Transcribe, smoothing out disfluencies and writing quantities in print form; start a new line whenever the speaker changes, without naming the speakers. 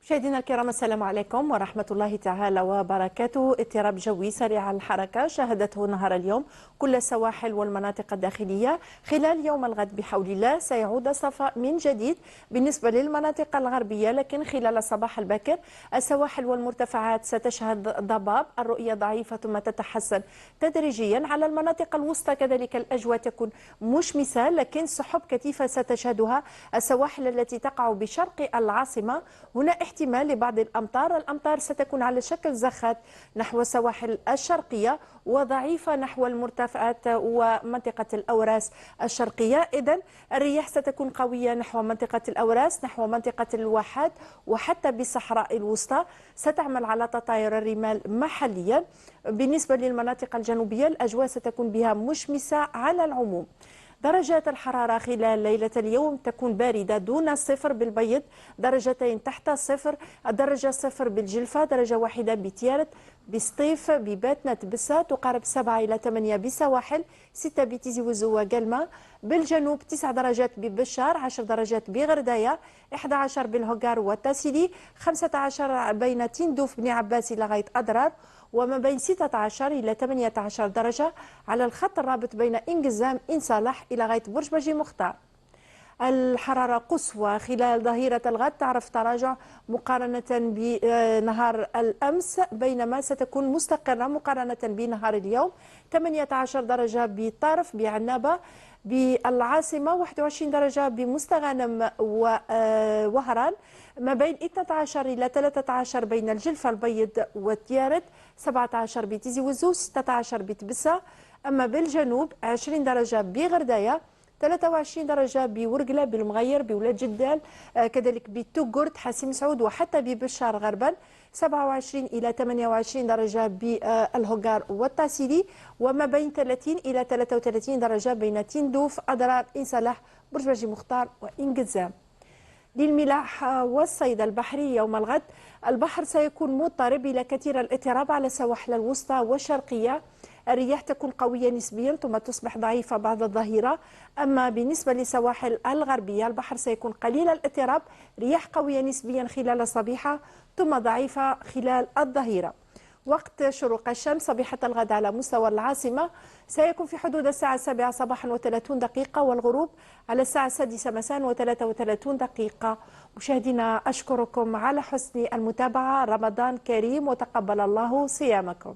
مشاهدينا الكرام، السلام عليكم ورحمة الله تعالى وبركاته. اضطراب جوي سريع الحركة شهدته نهار اليوم كل السواحل والمناطق الداخلية. خلال يوم الغد بحول الله سيعود الصفاء من جديد بالنسبة للمناطق الغربية، لكن خلال الصباح الباكر السواحل والمرتفعات ستشهد ضباب، الرؤية ضعيفة ثم تتحسن تدريجيا. على المناطق الوسطى كذلك الأجواء تكون مشمسة، لكن سحب كثيفة ستشهدها السواحل التي تقع بشرق العاصمة. هنا احتمال لبعض الأمطار ستكون على شكل زخات نحو السواحل الشرقية وضعيفة نحو المرتفعات ومنطقة الأوراس الشرقية. إذن الرياح ستكون قوية نحو منطقة الأوراس، نحو منطقة الواحات، وحتى بالصحراء الوسطى ستعمل على تطاير الرمال محليا. بالنسبة للمناطق الجنوبية الأجواء ستكون بها مشمسة على العموم. درجات الحرارة خلال ليلة اليوم تكون باردة دون الصفر بالبيض، درجتين تحت الصفر، الدرجة صفر بالجلفة، درجة واحدة بتيارت، بسطيف، بباتنة، بسا تقارب 7 إلى 8 بسواحل، 6 بتيزي وزو وقلمة. بالجنوب 9 درجات ببشار، 10 درجات بغرداية، 11 بالهوغار والتاسيلي، 15 بين تندوف بن عباس لغاية أضرار، وما بين 16 إلى 18 درجة على الخط الرابط بين إنقزام إن صالح إلى غاية برج بجي مختار. الحرارة قصوى خلال ظهيرة الغد تعرف تراجع مقارنة بنهار الأمس، بينما ستكون مستقرة مقارنة بنهار اليوم. 18 درجة بطرف بعنابة، بالعاصمة 21 درجة بمستغانم ووهران، ما بين 12 إلى 13 بين الجلفة البيض وتيارت، 17 بتيزي وزو، 16 بتبسة. أما بالجنوب 20 درجة بغرداية، 23 درجة بورقلة، بالمغير، بولاد جدال، كذلك بتوغرت، حاسم سعود، وحتى ببشار غربا، 27 إلى 28 درجة بالهوغار والتاسيلي، وما بين 30 إلى 33 درجة بين تندوف، أضرار، إن صلاح، برج بجي مختار وإنقزام. للملاح والصيد البحري يوم الغد البحر سيكون مضطرب إلى كثير الاضطراب على السواحل الوسطى والشرقية. الرياح تكون قوية نسبيا ثم تصبح ضعيفة بعد الظهيرة. أما بالنسبة للسواحل الغربية البحر سيكون قليل الاضطراب، رياح قوية نسبيا خلال الصبيحة ثم ضعيفة خلال الظهيرة. وقت شروق الشمس صبيحة الغد على مستوى العاصمة سيكون في حدود الساعة 7 صباحا و30 دقيقة، والغروب على الساعة 6 مساء و33 دقيقة. مشاهدينا أشكركم على حسن المتابعة، رمضان كريم وتقبل الله صيامكم.